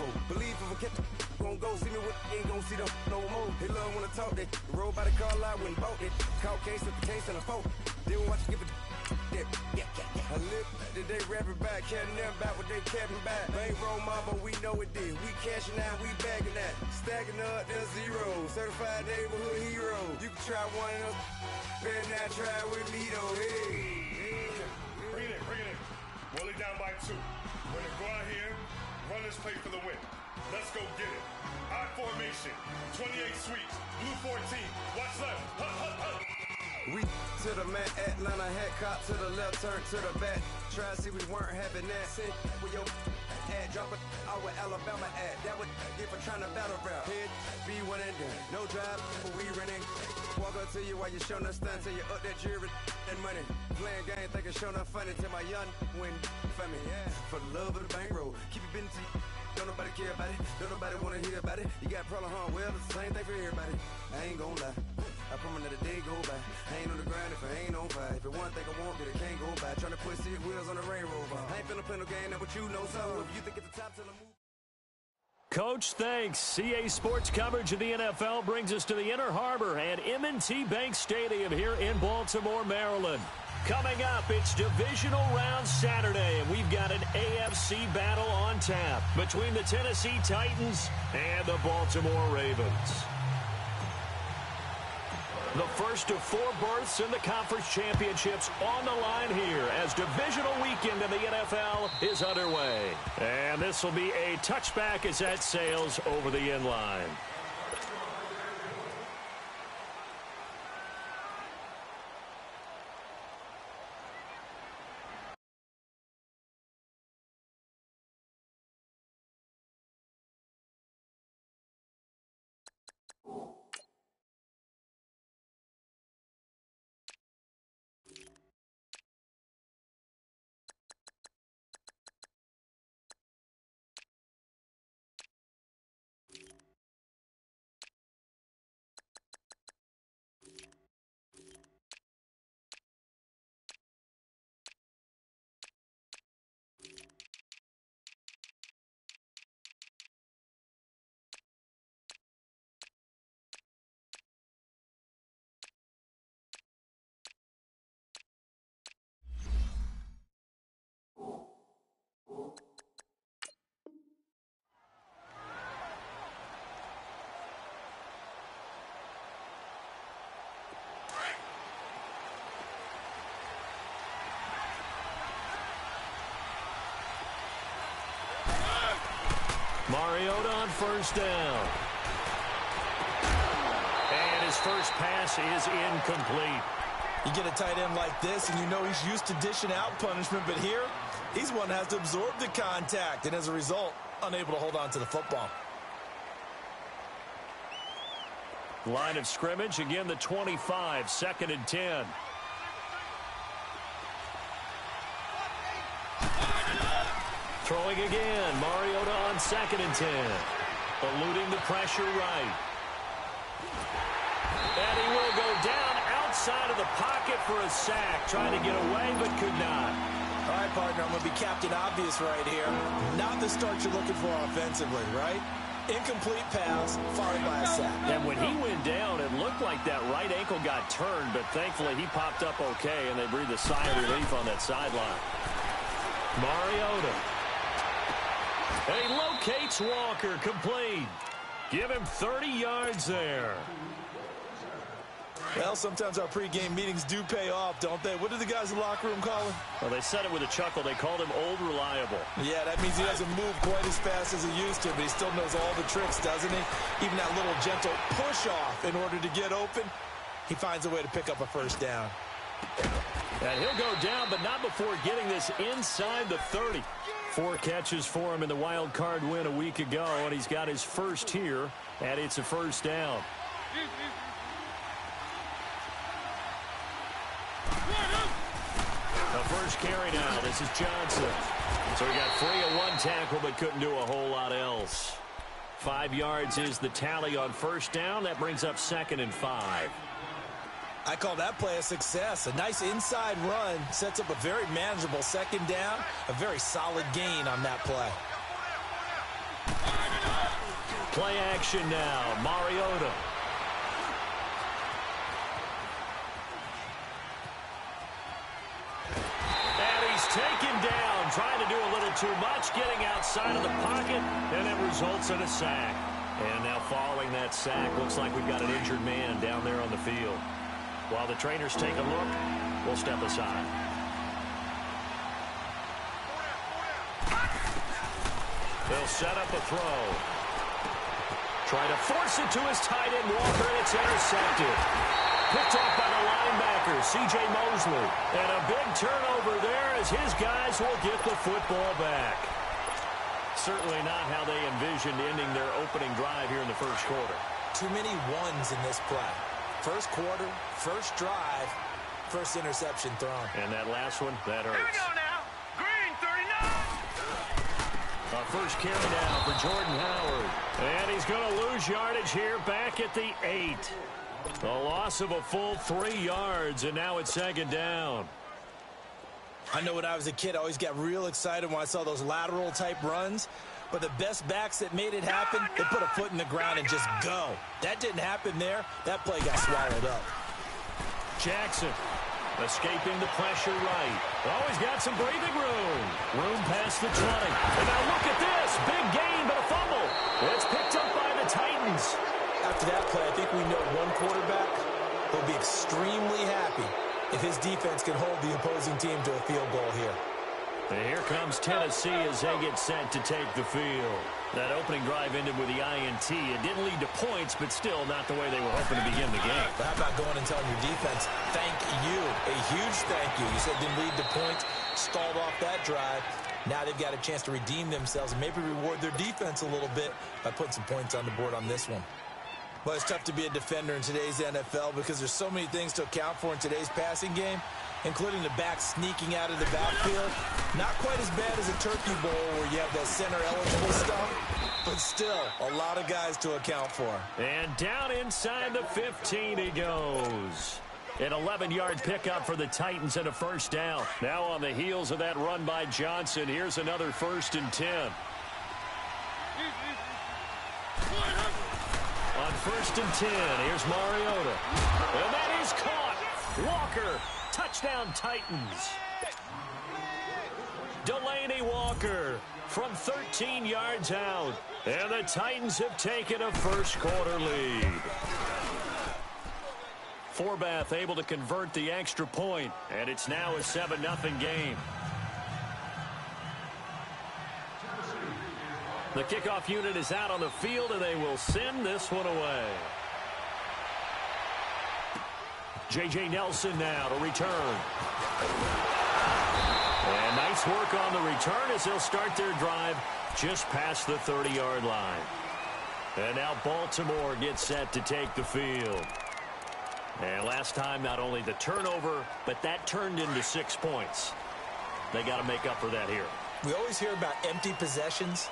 for. Believe if I kept gon' go see me with ain't gon' see them no more. They love when I talk that. Roll by the car lot when bought it. Caught case at the case and a phone. Didn't watch give it that. I live that they rapping back, catting them back what they capping back. Bankroll mama, we know it did. We cashing out, we bagging that. Stacking up, there's zero. Certified neighborhood hero. You can try one of them. Better not try with me though. Hey. Bring it in. Roll it down by 2. We're gonna go out here, run this play for the win. Let's go get it. I formation, 28 sweeps, blue 14. Watch left. Hut, hut, hut. We to the man, Atlanta head cop to the left, turn to the back. Try to see we weren't having that. Sit with your ad, drop it out with Alabama ad. That would get for trying to battle rap. Head, be one and done. No drive, but we running. Walk up to you while you showing us stunts till you up that jury and money. Playing game, thinking showing up funny till my young win for me. Yeah, for the love of the bankroll. Keep it busy. Don't nobody care about it. Don't nobody wanna hear about it. You got problem, huh? Well, it's the same thing for everybody. I ain't gon' lie. I promise that a day go by. I ain't on the grind if I ain't on fire. If it one thing I want, then it can't go by. Trying to put 6 wheels on the Range Rover. I ain't finna play no game, that what you know. So if you think at the top till I move. Coach, thanks. CA Sports coverage of the NFL brings us to the Inner Harbor at M&T Bank Stadium here in Baltimore, Maryland. Coming up, it's Divisional Round Saturday, and we've got an AFC battle on tap between the Tennessee Titans and the Baltimore Ravens. The first of 4 berths in the conference championships on the line here as divisional weekend in the NFL is underway. And this will be a touchback as that sails over the end line. Mariota on first down. And his first pass is incomplete. You get a tight end like this, and you know he's used to dishing out punishment, but here, he's one that has to absorb the contact, and as a result, unable to hold on to the football. Line of scrimmage, again the 25, 2nd and 10. Throwing again, Mariota on 2nd and 10. Eluding the pressure right. And he will go down outside of the pocket for a sack. Trying to get away, but could not. All right, partner, I'm going to be Captain Obvious right here. Not the start you're looking for offensively, right? Incomplete pass, followed by a sack. And when he went down, it looked like that right ankle got turned, but thankfully he popped up okay, and they breathed a sigh of relief on that sideline. Mariota. And he locates Walker, complete. Give him 30 yards there. Well, sometimes our pregame meetings do pay off, don't they? What did the guys in the locker room call him? Well, they said it with a chuckle. They called him Old Reliable. Yeah, that means he doesn't move quite as fast as he used to, but he still knows all the tricks, doesn't he? Even that little gentle push-off in order to get open, he finds a way to pick up a first down. And he'll go down, but not before getting this inside the 30. 4 catches for him in the wild card win a week ago, and he's got his first here, and it's a first down. The first carry now. This is Johnson. So he got free of 1 tackle, but couldn't do a whole lot else. 5 yards is the tally on first down. That brings up 2nd and 5. I call that play a success. A nice inside run sets up a very manageable 2nd down. A very solid gain on that play. Play action now. Mariota. And he's taken down, trying to do a little too much, getting outside of the pocket, and it results in a sack. And now following that sack, looks like we've got an injured man down there on the field. While the trainers take a look, we'll step aside. They'll set up a throw. Try to force it to his tight end, Walker, and it's intercepted. Picked off by the linebacker, C.J. Mosley. And a big turnover there as his guys will get the football back. Certainly not how they envisioned ending their opening drive here in the first quarter. Too many ones in this play. First quarter, first drive, first interception thrown. And that last one, that hurts. Here we go now. Green 39. Our first carry now for Jordan Howard. And he's going to lose yardage here back at the 8. A loss of a full 3 yards, and now it's second down. I know when I was a kid, I always got real excited when I saw those lateral-type runs. But the best backs that made it happen, they put a foot in the ground and just go. That didn't happen there. That play got swallowed up. Jackson escaping the pressure right. Always got some breathing room. Room past the 20. And now look at this. Big gain, but a fumble. It's picked up by the Titans. After that play, I think we know one quarterback will be extremely happy if his defense can hold the opposing team to a field goal here. And here comes Tennessee as they get set to take the field. That opening drive ended with the INT. It didn't lead to points, but still not the way they were hoping to begin the game. But how about going and telling your defense, thank you, a huge thank you. You said it didn't lead to points, stalled off that drive. Now they've got a chance to redeem themselves and maybe reward their defense a little bit by putting some points on the board on this one. Well, it's tough to be a defender in today's NFL because there's so many things to account for in today's passing game, including the back sneaking out of the backfield. Not quite as bad as a turkey bowl where you have that center-eligible stuff, but still a lot of guys to account for. And down inside the 15 he goes. An 11-yard pickup for the Titans and a first down. Now on the heels of that run by Johnson, here's another 1st and 10. On 1st and 10, here's Mariota. And that is caught. Walker, touchdown Titans. Delaney Walker from 13 yards out. And the Titans have taken a first quarter lead. Forbath able to convert the extra point, and it's now a 7-0 game. The kickoff unit is out on the field, and they will send this one away. J.J. Nelson now to return. And nice work on the return as they'll start their drive just past the 30-yard line. And now Baltimore gets set to take the field. And last time, not only the turnover, but that turned into 6 points. They got to make up for that here. We always hear about empty possessions,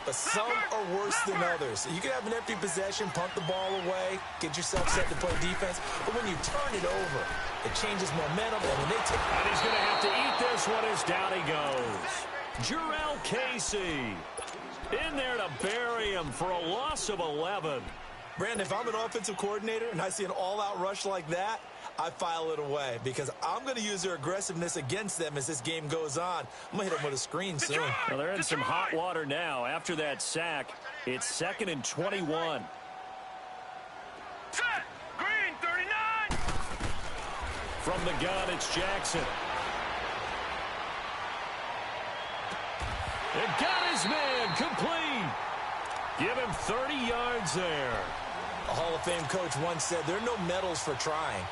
but some are worse than others. You can have an empty possession, punt the ball away, get yourself set to play defense, but when you turn it over, it changes momentum, and when they take... And he's going to have to eat this one as down he goes. Jurrell Casey in there to bury him for a loss of 11. Brandon, if I'm an offensive coordinator and I see an all-out rush like that, I file it away because I'm going to use their aggressiveness against them as this game goes on. I'm going to hit them with a screen soon. Well, they're in some hot water now. After that sack, it's 2nd and 21. Set. Green 39. From the gun, it's Jackson. And got his man complete. Give him 30 yards there. A Hall of Fame coach once said there are no medals for trying.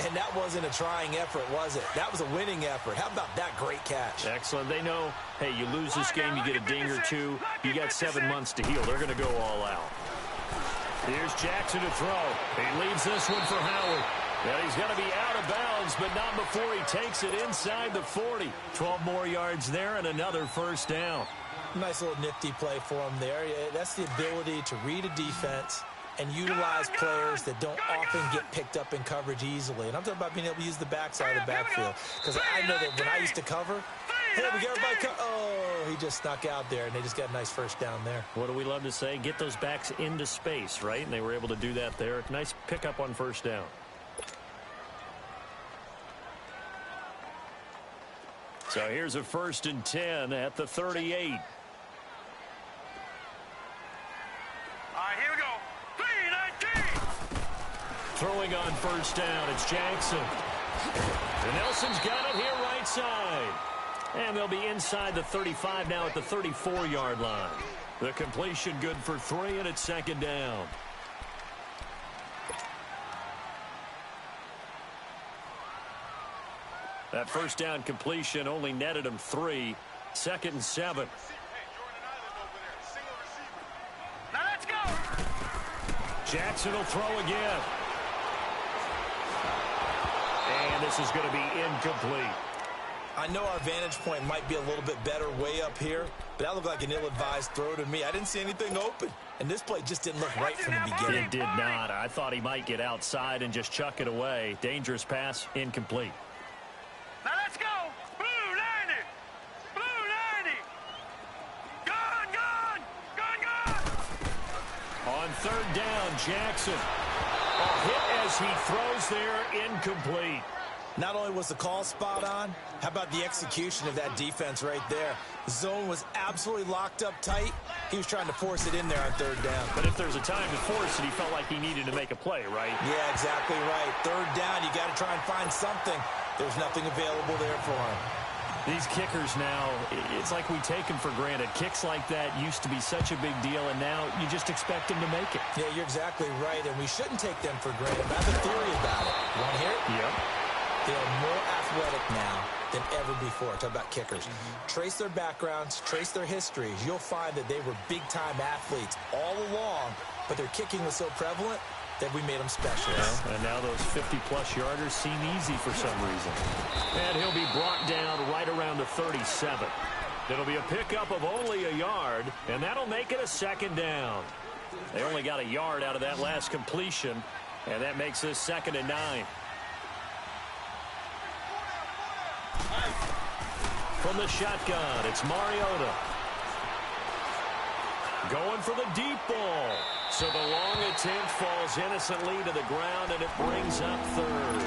And that wasn't a trying effort, was it? That was a winning effort. How about that great catch? Excellent. They know, hey, you lose this game, you get a ding or two. You got 7 months to heal. They're going to go all out. Here's Jackson to throw. He leaves this one for Howard. And he's going to be out of bounds, but not before he takes it inside the 40. 12 more yards there and another first down. Nice little nifty play for him there. That's the ability to read a defense and utilize players that don't often get picked up in coverage easily. And I'm talking about being able to use the backside of the backfield. Because I know that when I used to cover, Hey, we got everybody. Oh, he just snuck out there, and they just got a nice first down there. What do we love to say? Get those backs into space, right? And they were able to do that there. Nice pickup on first down. So here's a 1st and 10 at the 38. All right, here we go. 3-19. Throwing on first down, it's Jackson. And Nelson's got it here right side. And they'll be inside the 35 now at the 34-yard line. The completion good for 3, and it's 2nd down. That first down completion only netted him 3. 2nd and 7. Now let's go. Jackson will throw again. And this is going to be incomplete. I know our vantage point might be a little bit better way up here, but that looked like an ill-advised throw to me. I didn't see anything open, and this play just didn't look right from the beginning. It did not. I thought he might get outside and just chuck it away. Dangerous pass, incomplete. Now let's go. Blue 90. Blue 90. Gone, gone. Gone, gone. On 3rd down, Jackson. A hit as he throws there, incomplete. Not only was the call spot on, how about the execution of that defense right there? The zone was absolutely locked up tight. He was trying to force it in there on 3rd down. But if there's a time to force it, he felt like he needed to make a play, right? Yeah, exactly right. 3rd down, you got to try and find something. There's nothing available there for him. These kickers now, it's like we take them for granted. Kicks like that used to be such a big deal, and now you just expect them to make it. Yeah, you're exactly right, and we shouldn't take them for granted. I have a theory about it. You want to hear it? Yep. They are more athletic now than ever before. Talk about kickers. Trace their backgrounds, trace their histories. You'll find that they were big-time athletes all along, but their kicking was so prevalent that we made them specialists. Yeah, and now those 50-plus yarders seem easy for some reason. And he'll be brought down right around the 37. It'll be a pickup of only a yard, and that'll make it a 2nd down. They only got a yard out of that last completion, and that makes this 2nd and 9. From the shotgun, it's Mariota. Going for the deep ball. So the long attempt falls innocently to the ground, and it brings up 3rd.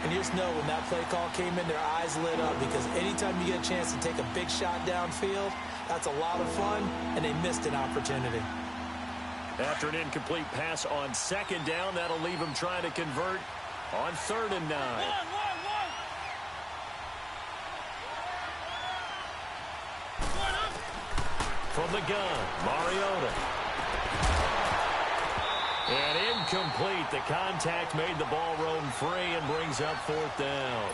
And you just know when that play call came in, their eyes lit up, because anytime you get a chance to take a big shot downfield, that's a lot of fun, and they missed an opportunity. After an incomplete pass on 2nd down, that'll leave him trying to convert on 3rd and 9. From the gun, Mariota. And incomplete. The contact made the ball roam free and brings up 4th down.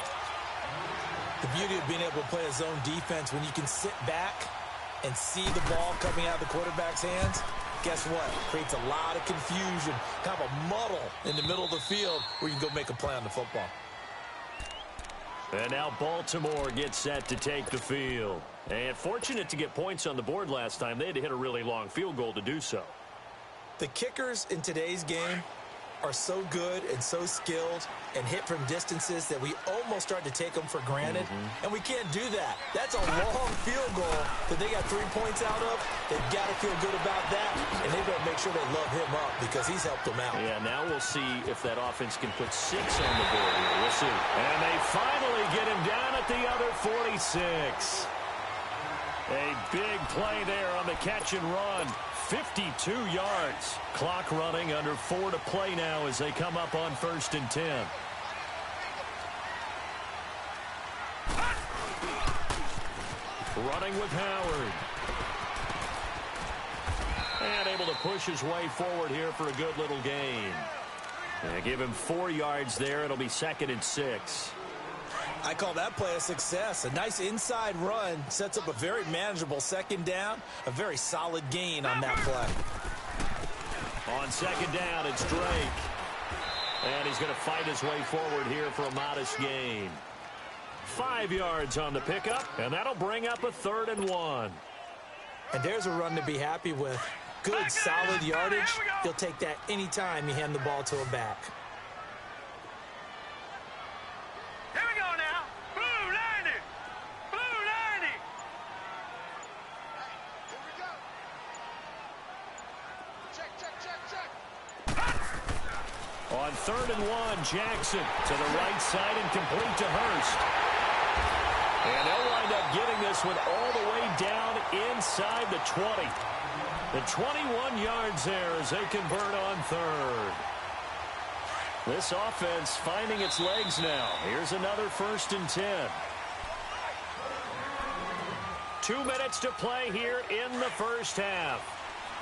The beauty of being able to play a zone defense when you can sit back and see the ball coming out of the quarterback's hands, guess what? Creates a lot of confusion, kind of a muddle in the middle of the field where you can go make a play on the football. And now Baltimore gets set to take the field. And fortunate to get points on the board last time. They had to hit a really long field goal to do so. The kickers in today's game are so good and so skilled and hit from distances that we almost start to take them for granted. And we can't do that. That's a long field goal that they got 3 points out of. They've got to feel good about that, and they better make sure they love him up because he's helped them out. Yeah, now we'll see if that offense can put 6 on the board here. We'll see. And they finally get him down at the other 46. A big play there on the catch and run. 52 yards. Clock running, under 4 to play now as they come up on 1st and 10. Running with Howard. And able to push his way forward here for a good little gain. And give him 4 yards there. It'll be 2nd and 6. I call that play a success. A nice inside run sets up a very manageable 2nd down. A very solid gain on that play. On 2nd down, it's Drake. And he's going to fight his way forward here for a modest gain. 5 yards on the pickup, and that'll bring up a 3rd and 1. And there's a run to be happy with. Good, solid yardage. He'll take that anytime you hand the ball to a back. Here we go now. Blue 90. Blue 90. On 3rd and 1, Jackson to the right side and complete to Hurst. And they'll wind up getting this one all the way down inside the 20. The 21 yards there as they convert on 3rd. This offense finding its legs now. Here's another 1st and 10. 2 minutes to play here in the first half.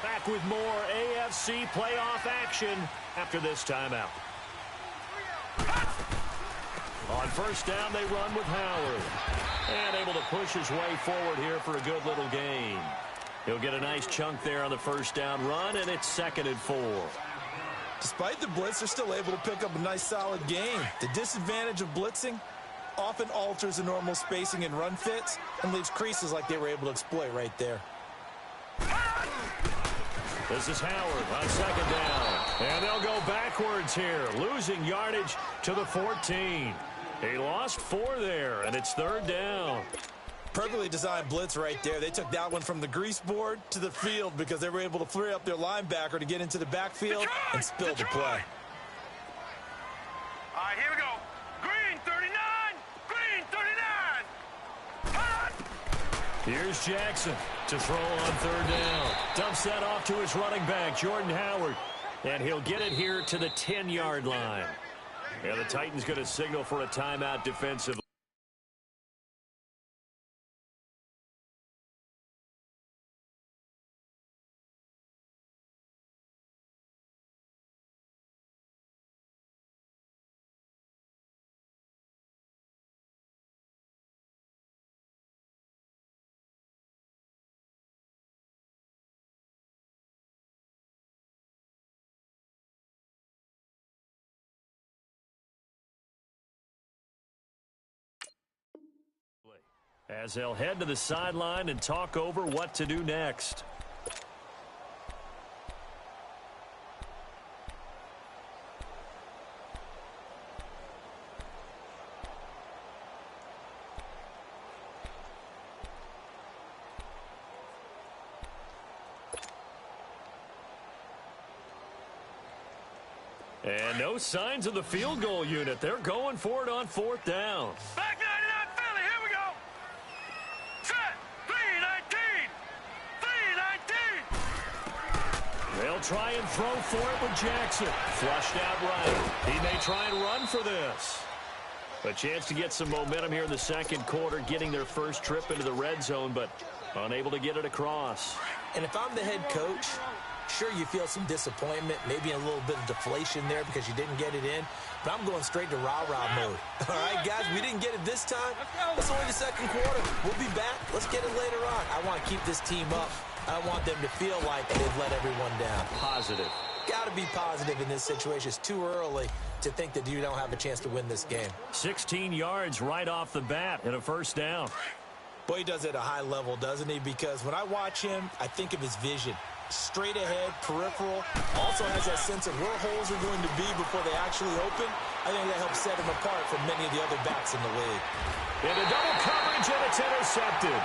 Back with more AFC playoff action after this timeout. On 1st down, they run with Howard. And able to push his way forward here for a good little gain. He'll get a nice chunk there on the 1st down run, and it's 2nd and 4. Despite the blitz, they're still able to pick up a nice solid gain. The disadvantage of blitzing often alters the normal spacing and run fits and leaves creases like they were able to exploit right there. This is Howard on 2nd down. And they'll go backwards here, losing yardage to the 14. He lost 4 there, and it's 3rd down. Perfectly designed blitz right there. They took that one from the grease board to the field because they were able to free up their linebacker to get into the backfield and spill the play. All right, here we go. Green 39. Green 39. Here's Jackson to throw on 3rd down. Dumps that off to his running back, Jordan Howard. And he'll get it here to the 10-yard line. And the Titans going to signal for a timeout defensively. As they'll head to the sideline and talk over what to do next. And no signs of the field goal unit. They're going for it on 4th down. Back 99 Philly, here we go. Set, 319. 319. They'll try and throw for it with Jackson. Flushed out right. He may try and run for this. A chance to get some momentum here in the 2nd quarter, getting their first trip into the red zone, but unable to get it across. And if I'm the head coach, sure, you feel some disappointment, maybe a little bit of deflation there because you didn't get it in, but I'm going straight to rah-rah mode. All right, guys, we didn't get it this time. It's only the 2nd quarter. We'll be back. Let's get it later on. I want to keep this team up. I want them to feel like they've let everyone down. Positive. Got to be positive in this situation. It's too early to think that you don't have a chance to win this game. 16 yards right off the bat and a 1st down. Boy, he does it at a high level, doesn't he? Because when I watch him, I think of his vision. Straight ahead, peripheral, also has that sense of where holes are going to be before they actually open. I think that helps set him apart from many of the other backs in the league. Into double coverage, and it's intercepted.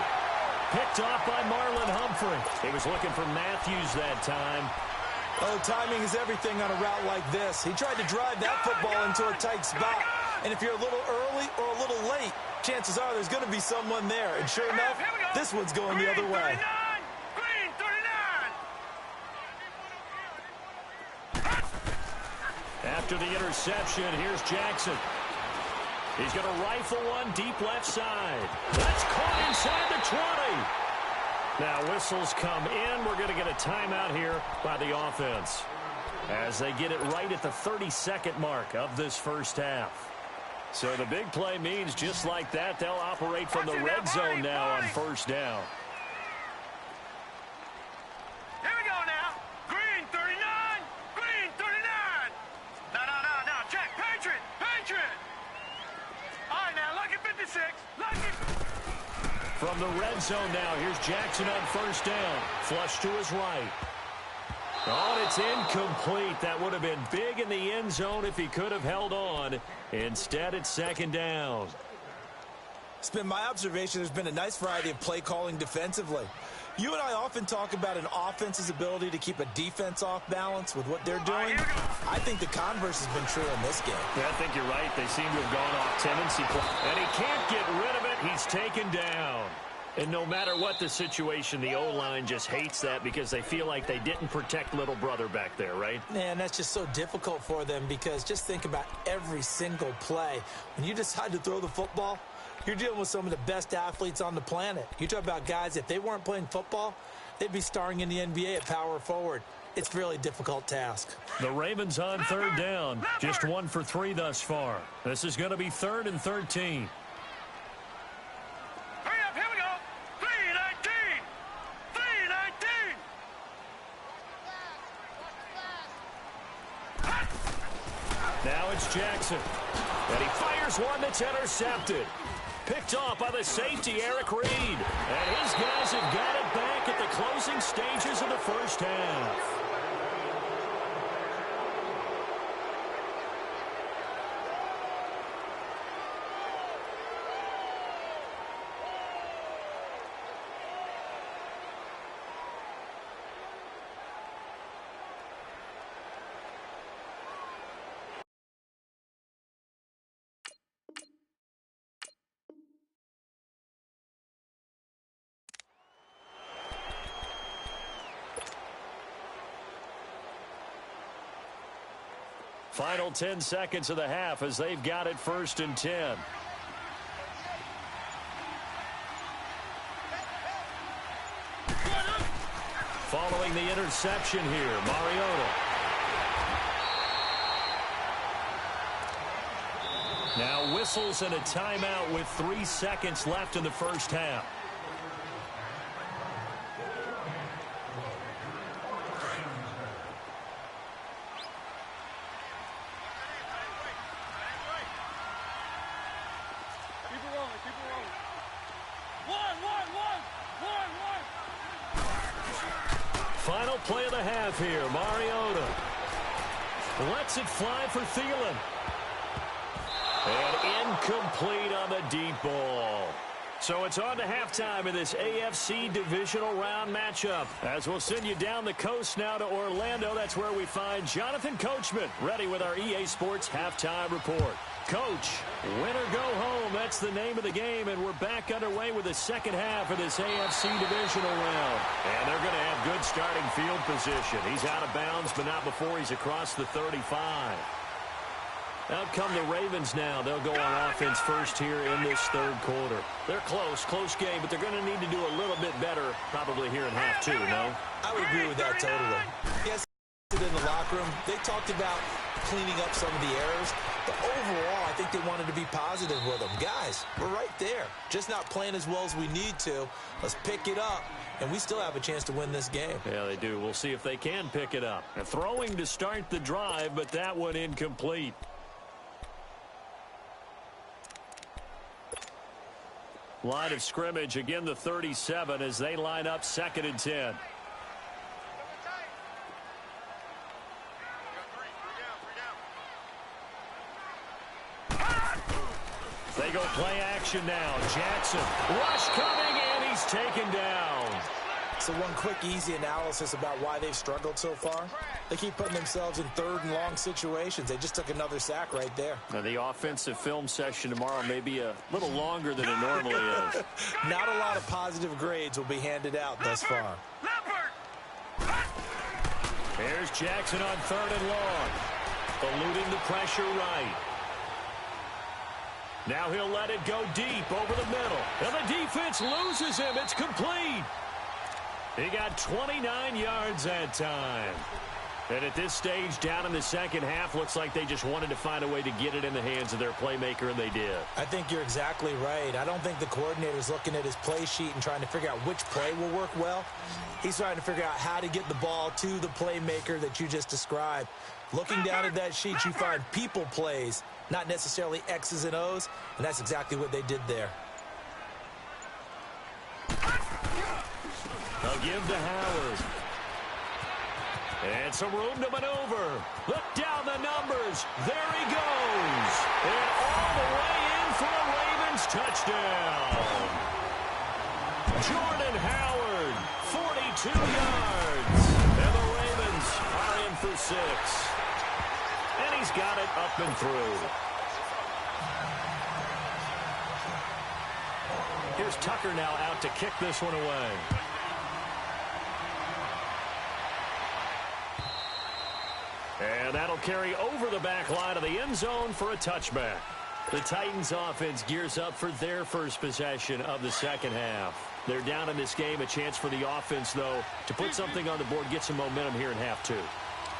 Picked off by Marlon Humphrey. He was looking for Matthews that time. Oh, timing is everything on a route like this. He tried to drive that football into a tight spot. And if you're a little early or a little late, chances are there's going to be someone there. And sure enough, this one's going the other way. After the interception, here's Jackson. He's going to rifle one deep left side. That's caught inside the 20. Now whistles come in. We're going to get a timeout here by the offense as they get it right at the 32nd mark of this first half. So the big play means just like that, they'll operate from the red zone now on 1st down. Here we go now. Green 39. Green 39. No. Check. Patriot. All right, now, lucky 56. Lucky. From the red zone now, here's Jackson on 1st down. Flush to his right. Oh, it's incomplete. That would have been big in the end zone if he could have held on. Instead, it's 2nd down. It's been my observation there's been a nice variety of play calling defensively. You and I often talk about an offense's ability to keep a defense off balance with what they're doing. I think the converse has been true in this game. Yeah, I think you're right. They seem to have gone off tendency. And he can't get rid of it. He's taken down. And no matter what the situation, the O-line just hates that because they feel like they didn't protect little brother back there, right? Man, that's just so difficult for them because just think about every single play. When you decide to throw the football, you're dealing with some of the best athletes on the planet. You talk about guys, if they weren't playing football, they'd be starring in the NBA at power forward. It's a really difficult task. The Ravens on third down. Just 1 for 3 thus far. This is going to be 3rd and 13. Now it's Jackson. And he fires one that's intercepted. Picked off by the safety, Eric Reed. And his guys have got it back at the closing stages of the first half. Final 10 seconds of the half as they've got it 1st and 10. Following the interception here, Mariota. Now whistles and a timeout with 3 seconds left in the first half. Final play of the half here. Mariota lets it fly for Thielen. And incomplete on the deep ball. So it's on to halftime in this AFC Divisional Round matchup. As we'll send you down the coast now to Orlando. That's where we find Jonathan Coachman ready with our EA Sports Halftime Report. Coach, win or go home, that's the name of the game, and we're back underway with the second half of this AFC Divisional Round. And they're going to have good starting field position. He's out of bounds, but not before he's across the 35. Out come the Ravens now. They'll go on offense first here in this third quarter. They're close game, but they're going to need to do a little bit better probably here in half two, no? I would agree with that totally. Yes, in the locker room, they talked about cleaning up some of the errors, but overall, I think they wanted to be positive with them. Guys, we're right there. Just not playing as well as we need to. Let's pick it up, and we still have a chance to win this game. Yeah, they do. We'll see if they can pick it up. And throwing to start the drive, but that one incomplete. Line of scrimmage, again the 37 as they line up 2nd and 10. They go play action now. Jackson, rush coming, and he's taken down. So one quick, easy analysis about why they've struggled so far. They keep putting themselves in 3rd and long situations. They just took another sack right there. Now, the offensive film session tomorrow may be a little longer than it normally is. Not a lot of positive grades will be handed out thus far. Here's Jackson on 3rd and long. Eluding the pressure right. Now he'll let it go deep over the middle. And the defense loses him. It's complete. He got 29 yards that time. And at this stage, down in the second half, looks like they just wanted to find a way to get it in the hands of their playmaker, and they did. I think you're exactly right. I don't think the coordinator's looking at his play sheet and trying to figure out which play will work well. He's trying to figure out how to get the ball to the playmaker that you just described. Looking down at that sheet, you find people plays, not necessarily X's and O's, and that's exactly what they did there. They'll give to Howard. And some room to maneuver. Look down the numbers. There he goes. And all the way in for a Ravens touchdown. Jordan Howard, yards. And the Ravens are in for 6. And he's got it up and through. Here's Tucker now out to kick this one away. And that'll carry over the back line of the end zone for a touchback. The Titans offense gears up for their first possession of the second half. They're down in this game. A chance for the offense, though, to put something on the board, get some momentum here in half 2.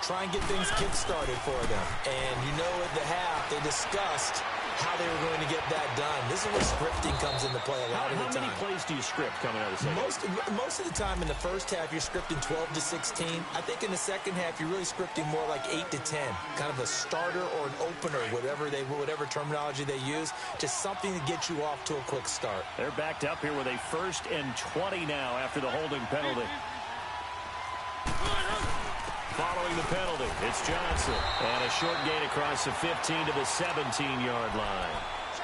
Try and get things kick-started for them. And you know at the half, they discussed how they were going to get that done. This is where scripting comes into play a lot of the time. How many plays do you script coming out of the second half? Most of the time in the first half, you're scripting 12 to 16. I think in the second half, you're really scripting more like 8 to 10. Kind of a starter or an opener, whatever terminology they use, just something to get you off to a quick start. They're backed up here with a 1st and 20 now after the holding penalty. Following the penalty, it's Johnson. And a short gain across the 15 to the 17-yard line.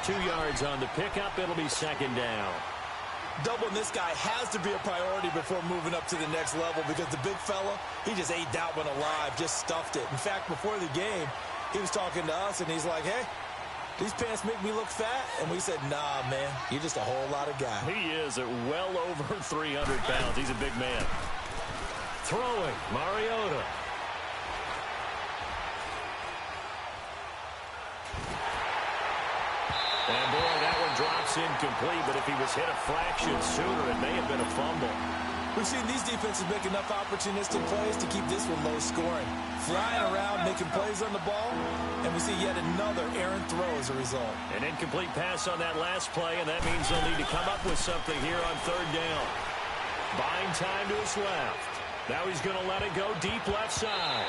2 yards on the pickup. It'll be 2nd down. Doubling this guy has to be a priority before moving up to the next level because the big fella, he just ate that one alive, just stuffed it. In fact, before the game, he was talking to us, and he's like, hey, these pants make me look fat. And we said, nah, man, you're just a whole lot of guy. He is at well over 300 pounds. He's a big man. Throwing, Mariota. And boy, that one drops incomplete, but if he was hit a fraction sooner, it may have been a fumble. We've seen these defenses make enough opportunistic plays to keep this one low scoring. Flying around, making plays on the ball, and we see yet another errant throw as a result. An incomplete pass on that last play, and that means they'll need to come up with something here on 3rd down. Buying time to his left. Now he's going to let it go deep left side.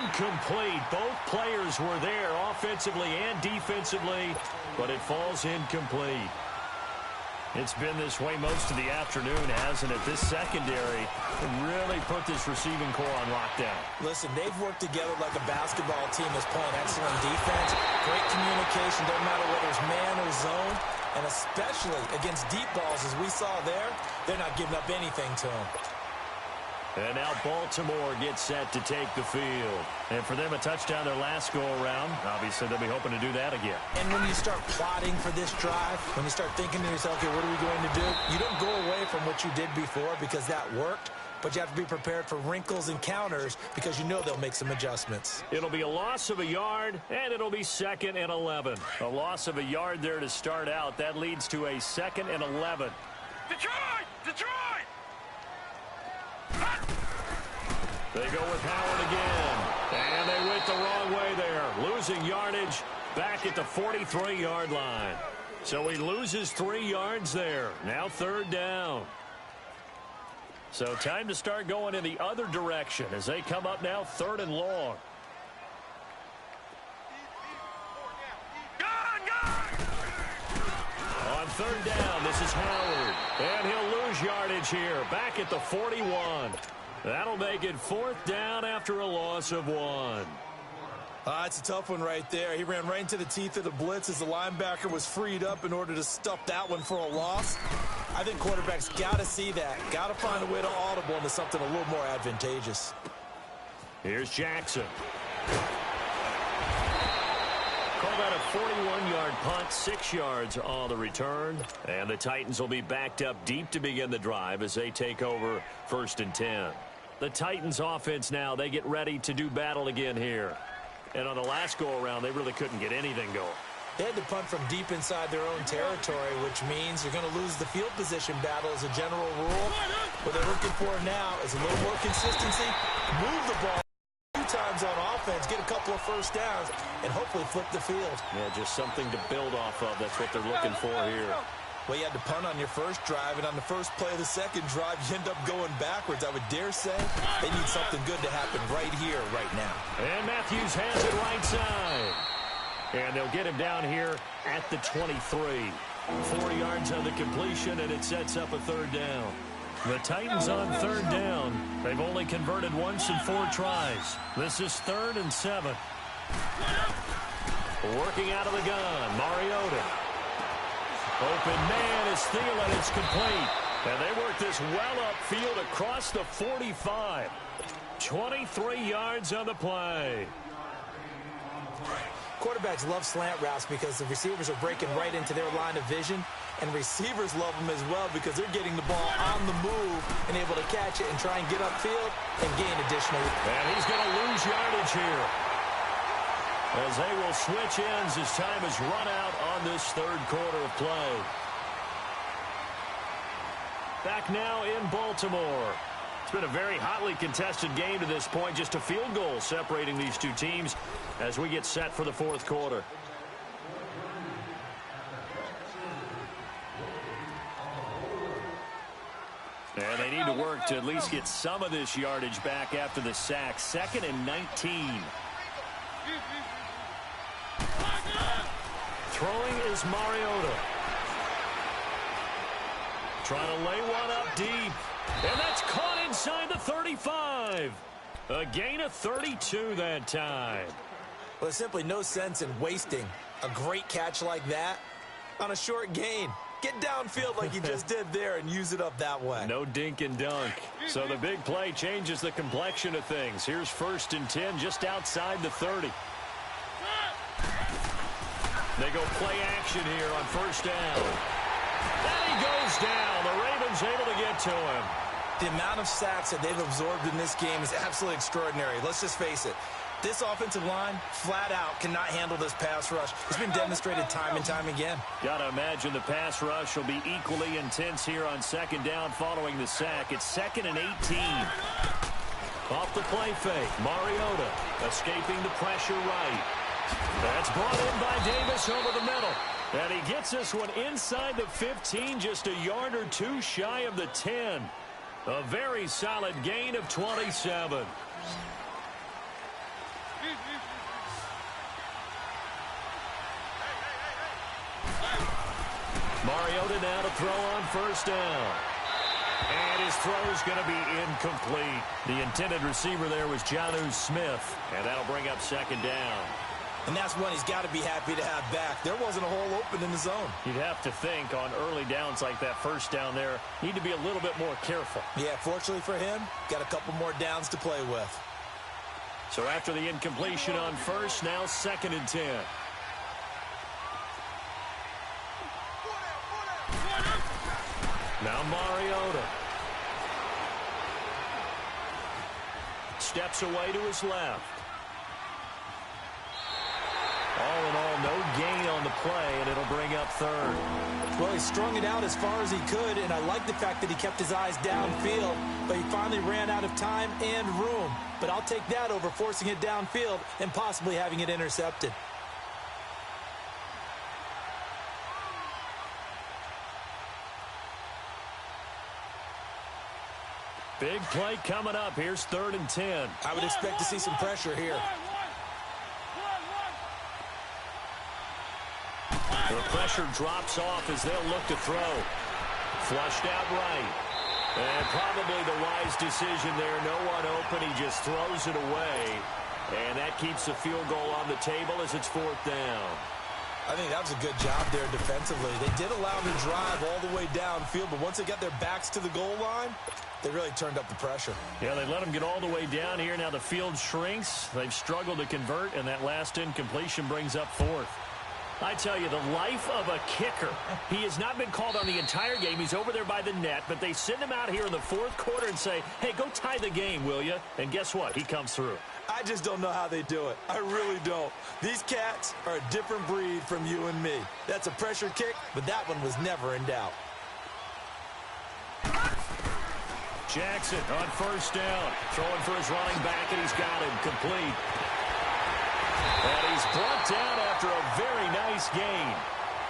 Incomplete. Both players were there offensively and defensively, but it falls incomplete. It's been this way most of the afternoon, hasn't it? This secondary really put this receiving core on lockdown. Listen, they've worked together like a basketball team that's playing excellent defense. Great communication, don't matter whether it's man or zone. And especially against deep balls, as we saw there, they're not giving up anything to them. And now Baltimore gets set to take the field. And for them, a touchdown their last go-around. Obviously, they'll be hoping to do that again. And when you start plotting for this drive, when you start thinking to yourself, okay, what are we going to do? You don't go away from what you did before because that worked. But you have to be prepared for wrinkles and counters because you know they'll make some adjustments. It'll be a loss of a yard, and it'll be 2nd and 11. A loss of a yard there to start out. That leads to a 2nd and 11. Detroit! Detroit! They go with Howard again. And they went the wrong way there. Losing yardage back at the 43-yard line. So he loses 3 yards there. Now 3rd down. So time to start going in the other direction as they come up now 3rd and long. On 3rd down, this is Howard. And he'll lose yardage here. Back at the 41. That'll make it 4th down after a loss of 1. It's a tough one right there. He ran right into the teeth of the blitz as the linebacker was freed up in order to stuff that one for a loss. I think quarterbacks got to see that. Got to find a way to audible into something a little more advantageous. Here's Jackson. Call that a 41-yard punt, 6 yards on the return. And the Titans will be backed up deep to begin the drive as they take over 1st and 10. The Titans offense now, they get ready to do battle again here. And on the last go-around, they really couldn't get anything going. They had to punt from deep inside their own territory, which means you're going to lose the field position battle as a general rule. What they're looking for now is a little more consistency, move the ball 2 times on offense, get a couple of 1st downs, and hopefully flip the field. Yeah, just something to build off of. That's what they're looking for here. Well, you had to punt on your first drive, and on the first play of the second drive, you end up going backwards. I would dare say they need something good to happen right here, right now. And Matthews has it right side. And they'll get him down here at the 23. 4 yards on the completion, and it sets up a 3rd down. The Titans on 3rd down. They've only converted once in 4 tries. This is 3rd and 7. Working out of the gun, Mariota. Open man is Thielen. It's complete. And they work this well upfield across the 45. 23 yards on the play. Quarterbacks love slant routes because the receivers are breaking right into their line of vision, and receivers love them as well because they're getting the ball on the move and able to catch it and try and get upfield and gain additional. And he's going to lose yardage here, as they will switch ends as time has run out on this third quarter of play. Back now in Baltimore. It's been a very hotly contested game to this point. Just a field goal separating these two teams as we get set for the fourth quarter. And they need to work to at least get some of this yardage back after the sack. 2nd and 19. Throwing is Mariota. Trying to lay one up deep. And that's caught inside the 35. A gain of 32 that time. Well, there's simply no sense in wasting a great catch like that on a short gain. Get downfield like you just did there and use it up that way. No dink and dunk. So the big play changes the complexion of things. Here's 1st and 10 just outside the 30. They go play action here on 1st down. And he goes down. The Ravens able to get to him. The amount of sacks that they've absorbed in this game is absolutely extraordinary. Let's just face it. This offensive line, flat out, cannot handle this pass rush. It's been demonstrated time and time again. Got to imagine the pass rush will be equally intense here on 2nd down following the sack. It's 2nd and 18. Off the play fake. Mariota escaping the pressure right. That's brought in by Davis over the middle. And he gets this one inside the 15, just a yard or two shy of the 10. A very solid gain of 27. Mariota now to throw on 1st down. And his throw is going to be incomplete. The intended receiver there was Jonnu Smith. And that'll bring up 2nd down. And that's one he's got to be happy to have back. There wasn't a hole open in the zone. You'd have to think on early downs like that 1st down there, need to be a little bit more careful. Yeah, fortunately for him, got a couple more downs to play with. So after the incompletion on 1st, now 2nd and 10. Now Mariota. Steps away to his left. All in all, no gain on the play, and it'll bring up 3rd. Well, he strung it out as far as he could, and I like the fact that he kept his eyes downfield, but he finally ran out of time and room. But I'll take that over forcing it downfield and possibly having it intercepted. Big play coming up. Here's 3rd and 10. I would expect to see some pressure here. The pressure drops off as they'll look to throw. Flushed out right. And probably the wise decision there. No one open. He just throws it away. And that keeps the field goal on the table as it's 4th down. I think that was a good job there defensively. They did allow them to drive all the way downfield, but once they got their backs to the goal line, they really turned up the pressure. Yeah, they let them get all the way down here. Now the field shrinks. They've struggled to convert, and that last incompletion brings up 4th. I tell you, the life of a kicker. He has not been called on the entire game. He's over there by the net, but they send him out here in the 4th quarter and say, hey, go tie the game, will you? And guess what? He comes through. I just don't know how they do it. I really don't. These cats are a different breed from you and me. That's a pressure kick, but that one was never in doubt. Jackson on 1st down. Throwing for his running back, and he's got him complete. And he's brought down after a very nice gain.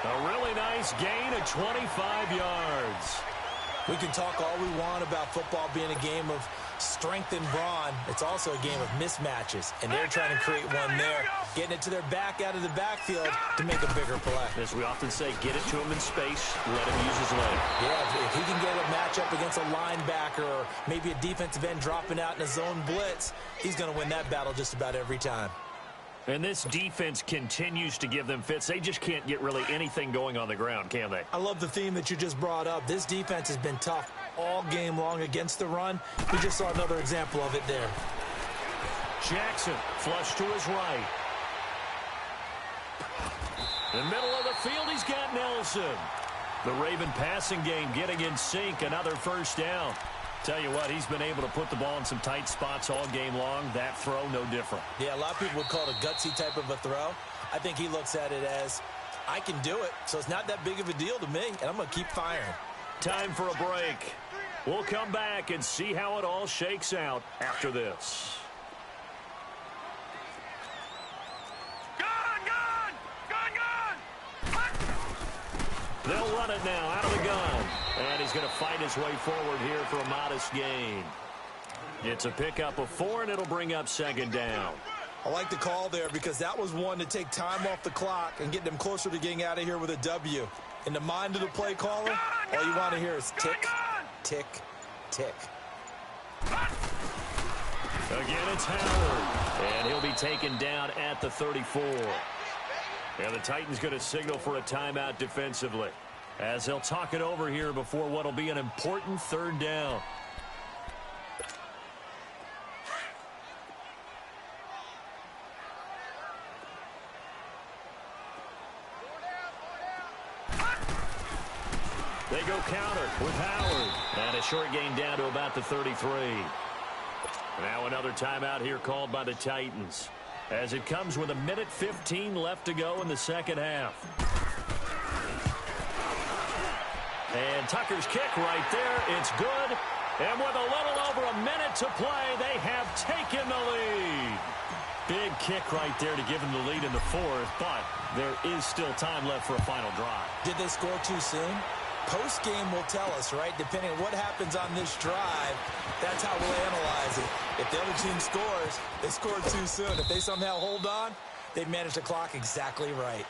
A really nice gain of 25 yards. We can talk all we want about football being a game of strength and brawn. It's also a game of mismatches, and they're trying to create one there, getting it to their back out of the backfield to make a bigger play. As we often say, get it to him in space, let him use his leg. Yeah, if he can get a matchup against a linebacker or maybe a defensive end dropping out in a zone blitz, he's going to win that battle just about every time. And this defense continues to give them fits. They just can't get really anything going on the ground, can they? I love the theme that you just brought up. This defense has been tough all game long against the run. We just saw another example of it there. Jackson, flush to his right. In the middle of the field, he's got Nelson. The Raven passing game getting in sync. Another first down. Tell you what, he's been able to put the ball in some tight spots all game long. That throw, no different. Yeah, a lot of people would call it a gutsy type of a throw. I think he looks at it as, I can do it, so it's not that big of a deal to me, and I'm going to keep firing. Time for a break. We'll come back and see how it all shakes out after this. They'll run it now out of the gun. And he's going to fight his way forward here for a modest gain. It's a pickup of 4, and it'll bring up second down. I like the call there because that was one to take time off the clock and get them closer to getting out of here with a W. In the mind of the play caller, all you want to hear is tick, tick, tick. Again, it's Howard. And he'll be taken down at the 34. And the Titans going to signal for a timeout defensively, as they'll talk it over here before what will be an important third down. They go counter with Howard. And a short gain down to about the 33. Now another timeout here called by the Titans, as it comes with 1:15 left to go in the second half. And Tucker's kick right there. It's good. And with a little over a minute to play, they have taken the lead. Big kick right there to give them the lead in the fourth, but there is still time left for a final drive. Did they score too soon? Post-game will tell us, right? Depending on what happens on this drive, that's how we'll analyze it. If the other team scores, they scored too soon. If they somehow hold on, they manage the clock exactly right.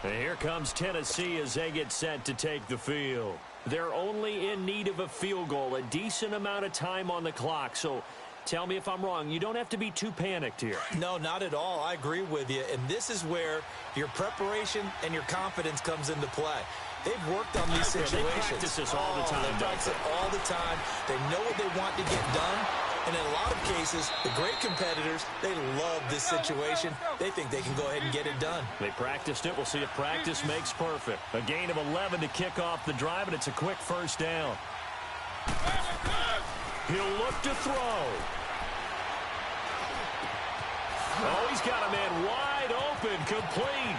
And here comes Tennessee as they get set to take the field. They're only in need of a field goal, a decent amount of time on the clock. So tell me if I'm wrong. You don't have to be too panicked here. No, not at all. I agree with you. And this is where your preparation and your confidence comes into play. They've worked on these situations. They practice this all the time. They practice it all the time. They know what they want to get done. And in a lot of cases, the great competitors, they love this situation. They think they can go ahead and get it done. They practiced it. We'll see if practice makes perfect. A gain of 11 to kick off the drive, and it's a quick first down. He'll look to throw. Oh, he's got a man wide open, complete.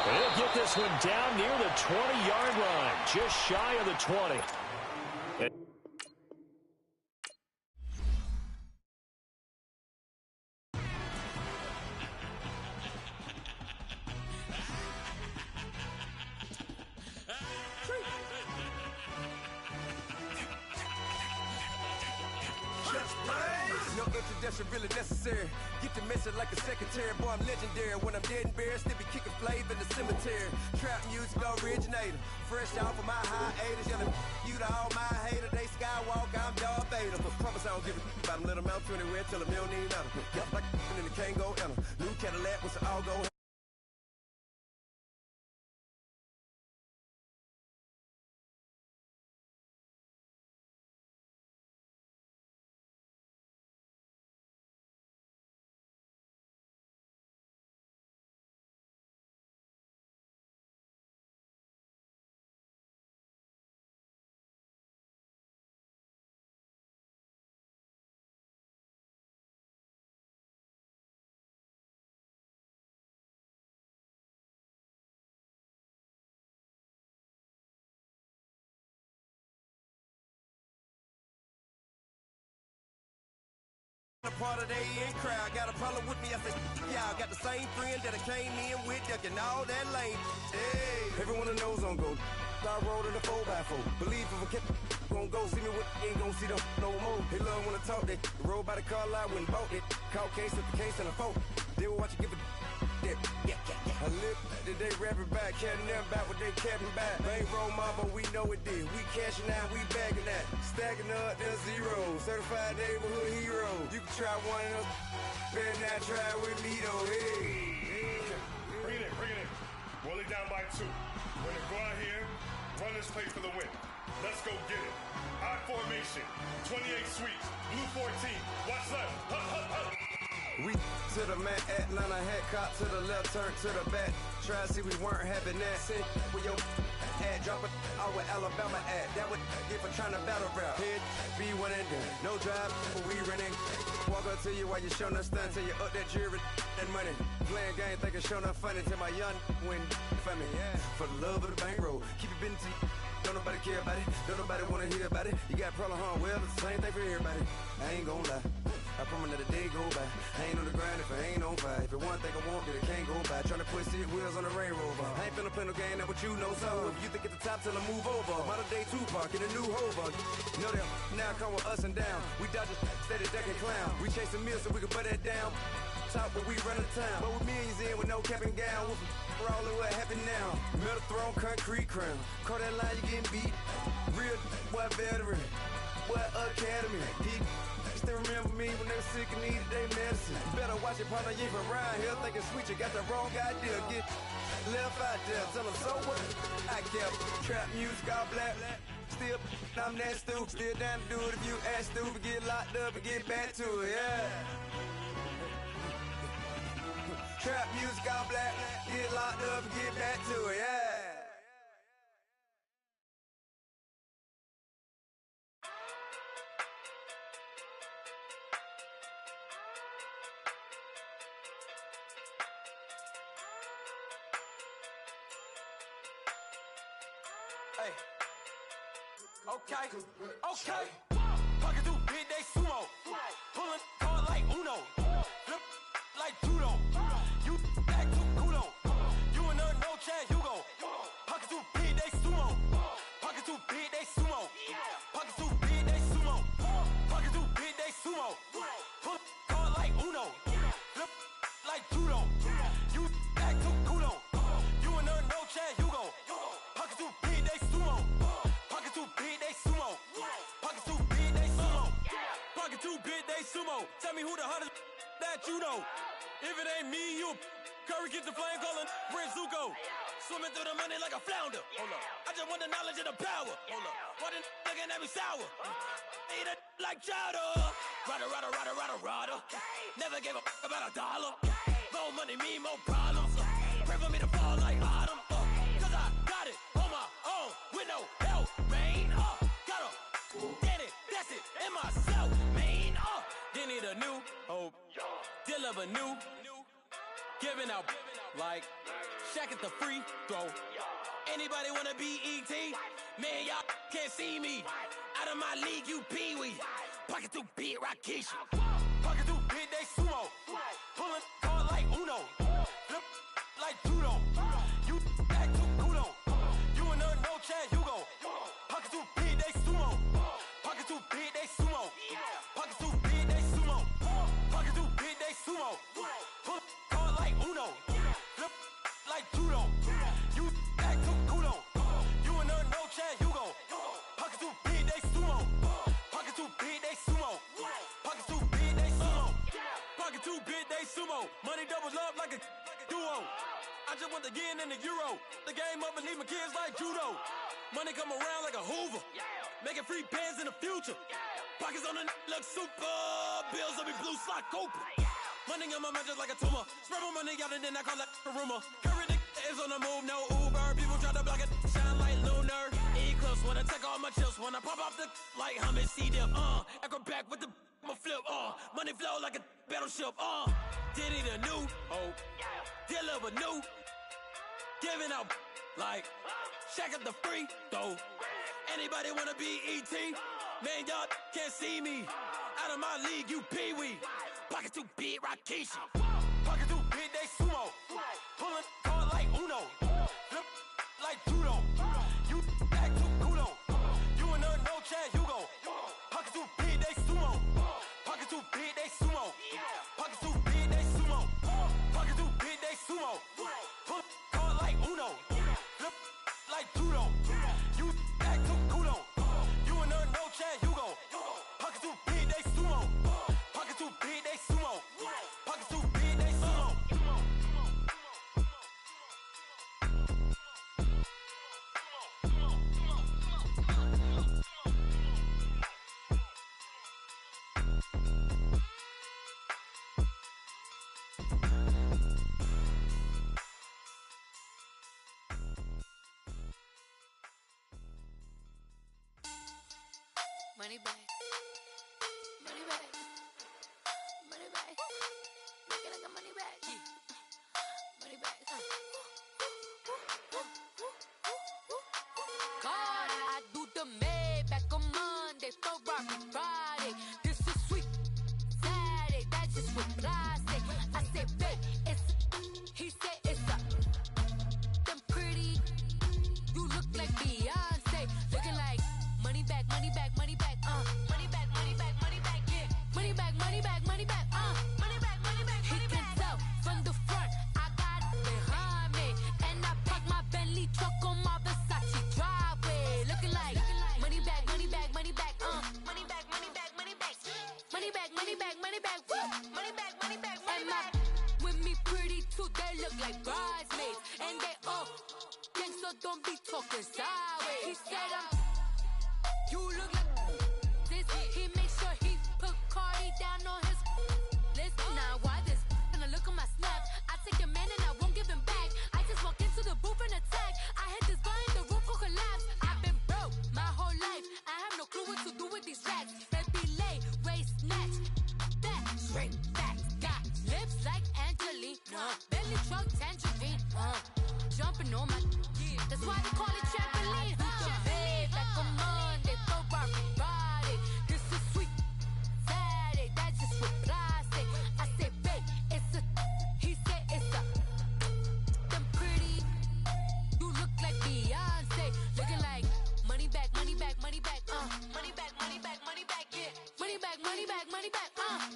And he'll get this one down near the 20-yard line, just shy of the 20. No introduction really necessary. Get the message like a secretary. Boy, I'm legendary. When I'm dead and buried, still be kicking flavor in the cemetery. Trap music originator. Fresh off of my hiatus. Yelling you to all my haters. They skywalk, I'm Darth Vader. But promise I don't give a about them. Let them out anywhere till a $1 million. Yep, like in the can't go enter. New Cadillac was all go. A part of the in crowd got a problem with me. I said, yeah, I got the same friend that I came in with, ducking all that lane. Hey, everyone that knows on go. I rolled in a 4x4. Believe if I kept gon' go see me with ain't gon' see them no more. They love when I talk, they roll by the car lot when bought it. Call case at the case and a phone. They will watch you give it that. I live that they rapping back, carrying them back what they capping back. Ain't roll mama, we know it did. We cashing out, we bagging that. Stacking up, there's zero. Certified neighborhood hero. You can try one of them, better not try with me though. Hey. Bring it in. Roll it down by 2. We're gonna go out here, run this play for the win. Let's go get it. I formation, 28 sweeps, blue 14. Watch left. We to the mat, Atlanta hat cop to the left, turn to the back. Try to see we weren't having that. Sit with your ad, drop it out with Alabama ad. That would get for trying to battle rap. Head, be one and done. No drive, but we running. Walk up to you while you showing us stun till you up that jewelry and money. Playing game, thinking showing up funny till my young win for me. Yeah, for the love of the bankroll. Keep it been to you. Don't nobody care about it. Don't nobody wanna hear about it. You got a problem, huh? Well, it's the same thing for everybody. I ain't gon' lie. I promise that a day go by. I ain't on the grind if I ain't on fire. If it one thing I want, then it can't go by. Tryna put 6 wheels on the Range Rover. I ain't finna play no game, that what you know. So if you think at the top till I move over. Modern day Tupac in a new hover. Know that now come with us and down. We dodge a steady deck and clown. We chasing meals so we can put that down. Top where we run the town. But with millions in with no cap and gown. We're all in what happened now. Metal throne, concrete crown. Call that line, you getting beat. Real boy veteran. Boy academy. He still remember me when they were sick and needed their medicine. Better watch it, partner, you ain't from around here thinking sweet, you got the wrong idea. Get left out there, tell them so what? I kept trap music all black. Still, I'm that stupid. Still down to do it if you act stupid. Get locked up and get back to it, yeah. Trap music all black. Get locked up and get back to it, yeah. Hey. Okay. Pocket through big, they sumo. Pulling card like Uno. Flip like judo. You back to kudo. You and her no Chad Hugo. Pocket through big, they sumo. Pocket through big, they sumo. Pocket through big, they sumo. Pocket through big, they sumo. Pull card like Uno. Flip like judo. You back to kudo. You and her no Chad Hugo. Pocket through big, they sumo. Pocket too big, they sumo. Pocket too big, they sumo. Pocket too big, they sumo. Tell me who the hottest that you know. If it ain't me, you Curry get the flame calling Prince Zuko. Swimming through the money like a flounder. Hold up. I just want the knowledge and the power. Hold up. Why the looking at me sour? Eat it like chowder. Rada. Never gave a about $1. More money, me, more problems. Pray for me to fall like autumn. Cause I got it on my own with no help, man. Gotta get it, that's it, in myself, man. They need a new hope, deliver new, giving out like Shaq at the free throw. Anybody wanna be ET? Man, y'all can't see me. Out of my league, you pee-wee. Pocket too big, Rakisha. Pocket too big, they sumo. Pulling card like Uno. Flip like judo. You back to kudo. You and her no Chad Hugo. Pocket too big, they sumo. Pocket too big, they sumo. Pocket too big, they sumo. Pocket too big, they sumo. Pull card like Uno. Flip like judo. You back to kudo. You and her no Chad Hugo. Pocket too big, they sumo. Pocket too big, they sumo. Pocket too big, they sumo. Pocket too big, they sumo. Money doubles up like a duo. I just want the yen and the euro. The game up and leave my kids like judo. Money come around like a Hoover. Making free bands in the future. Pockets on the look super. Bills on me blue slot Cooper. Money on my mind just like a tumor. Spread my money out and then I call that a rumor. Curry the is on the move, no Uber. People try to block it, shine like lunar. Eclipse wanna take all my chips. When I pop off the like hummus, see them. Acrobat with the flip. Money flow like a battleship. Diddy the new hope. Deliver new. Giving out like Shaq at the free throw. Anybody wanna be ET? Man, y'all can't see me. Out of my league, you pee-wee. Pocket too big, Rakisha. Pocket too big, they sumo. Pulling card like Uno. Flip like judo. You back to kudo. You and her no Chad Money bag. Money bag. Money bag. Looking like a money bag. Money bag. God, I do the Maybach on Monday, Ferrari Friday. This is sweet Saturday, that's just with plastic. I say, babe, it's he said it's a them pretty. You look like Beyonce, looking like money bag, money bag, money bag, money bag, money bag, money bag, yeah, money bag, money bag, money bag, money bag, money bag. He can tell from the front, I got it behind me, and I park my Bentley truck on my Versace driveway, looking like money bag, money bag, money bag, money bag, money bag, money bag, money bag, money bag, money bag, money bag, money bag, money bag. With me pretty too, they look like bridesmaids, and they all gang, so don't be talking sideways. He said you look like this. He make sure he put Cardi down on his list. Now why this? Gonna look at my snap. I take your man and I won't give him back. I just walk into the booth and attack. I hit this guy in the roof will collapse. I've been broke my whole life. I have no clue what to do with these racks. Baby lay, waist snatch, back, straight back. Got lips like Angelina, belly truck tangerine. Jumping on my, that's why they call it trampoline. Back on Monday, Ferrari Friday. This is sweet Saturday, that's just with plastic. I say, babe, it's a, he said it's a, them pretty. You look like Beyonce, looking like money bag, money bag, money bag, money bag, money bag, money bag, yeah, money bag, money bag, money bag,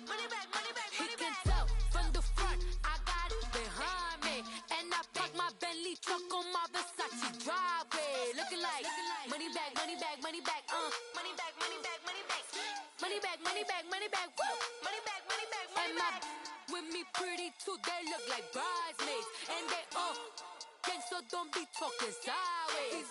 money bag, money bag. He can tell from the front, I got it behind me, and I park my Bentley truck on my Versace driveway, looking like money bag, money bag, money bag, money bag, money bag, money bag, money bag, money bag, money bag, money bag, money bag, money bag. With me pretty too, they look like bridesmaids, and they all gang, so don't be talking sideways.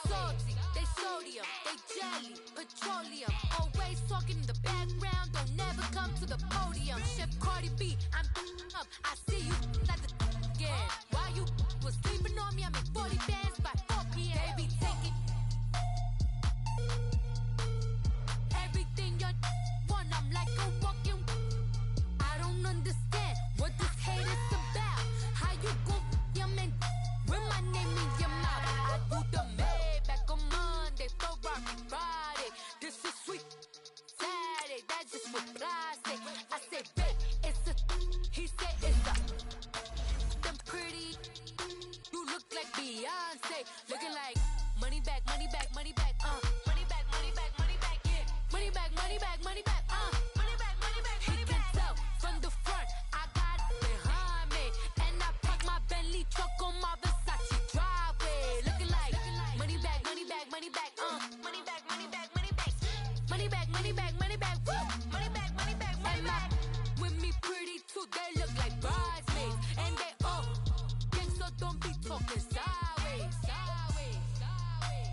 Salty, they sodium, they jelly, petroleum, always talking in the background, don't never come to the podium. Chef Cardi B, I'm up, I see you like the again. While you was sleeping on me, I make 40 bands by 4 p.m. Baby, take it. Everything you want, I'm like a walking. I don't understand what this hate is about. How you gon' your man with my name in your mouth? I do the Maybach on Monday, Ferrari Friday. This is sweet Saturday, that's just with plastic. I say, babe, it's a, he said it's a, them pretty. You look like Beyonce, looking like money bag, money bag, money bag, money bag, money bag, money bag, yeah, money bag, money bag, money bag, money bag, money bag. He can tell from the front, I got it behind me, and I park my Bentley truck on my Versace driveway, looking like money bag, money bag, money bag, money bag, money bag, money bag, money bag, money bag, money bag, money bag, money bag, money bag. With me pretty too, they look like bridesmaids, and they all gang, so don't be talking sideways, sideways, sideways.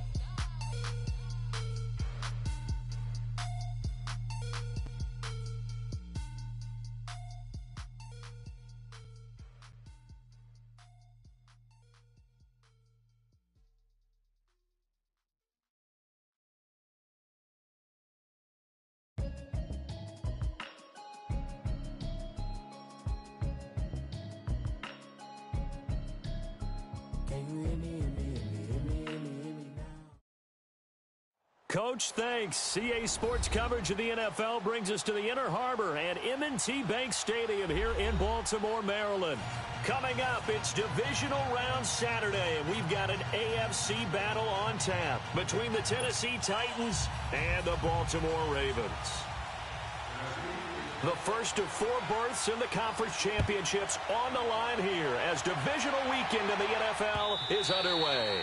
Coach, thanks. CA Sports coverage of the NFL brings us to the Inner Harbor at M&T Bank Stadium here in Baltimore, Maryland. Coming up, it's Divisional Round Saturday, and we've got an AFC battle on tap between the Tennessee Titans and the Baltimore Ravens. The first of 4 berths in the conference championships on the line here as Divisional weekend in the NFL is underway.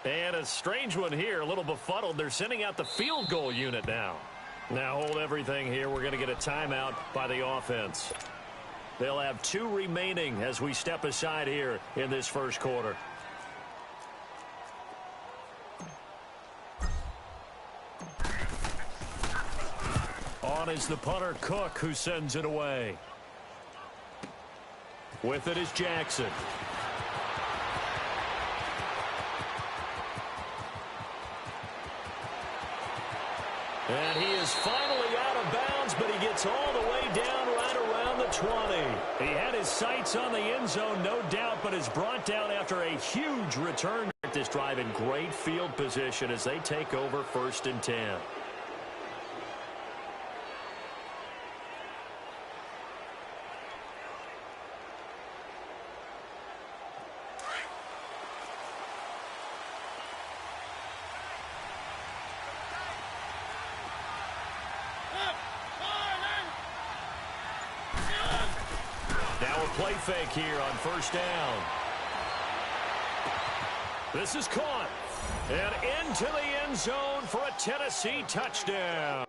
And a strange one here, a little befuddled. They're sending out the field goal unit now. Now hold everything here. We're going to get a timeout by the offense. They'll have 2 remaining as we step aside here in this first quarter. is the punter Cook, who sends it away. With it is Jackson. And he is finally out of bounds, but he gets all the way down right around the 20. He had his sights on the end zone, no doubt, but is brought down after a huge return. This drive in great field position as they take over 1st and 10. Now a play fake here on 1st down. This is caught. And into the end zone for a Tennessee touchdown.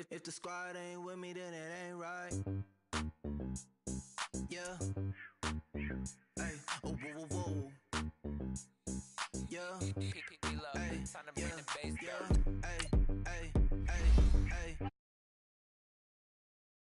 If the squad ain't with me, then it ain't right. Yeah. Hey, oh, whoa, whoa, whoa. Yeah. Hey, yeah, yeah, hey.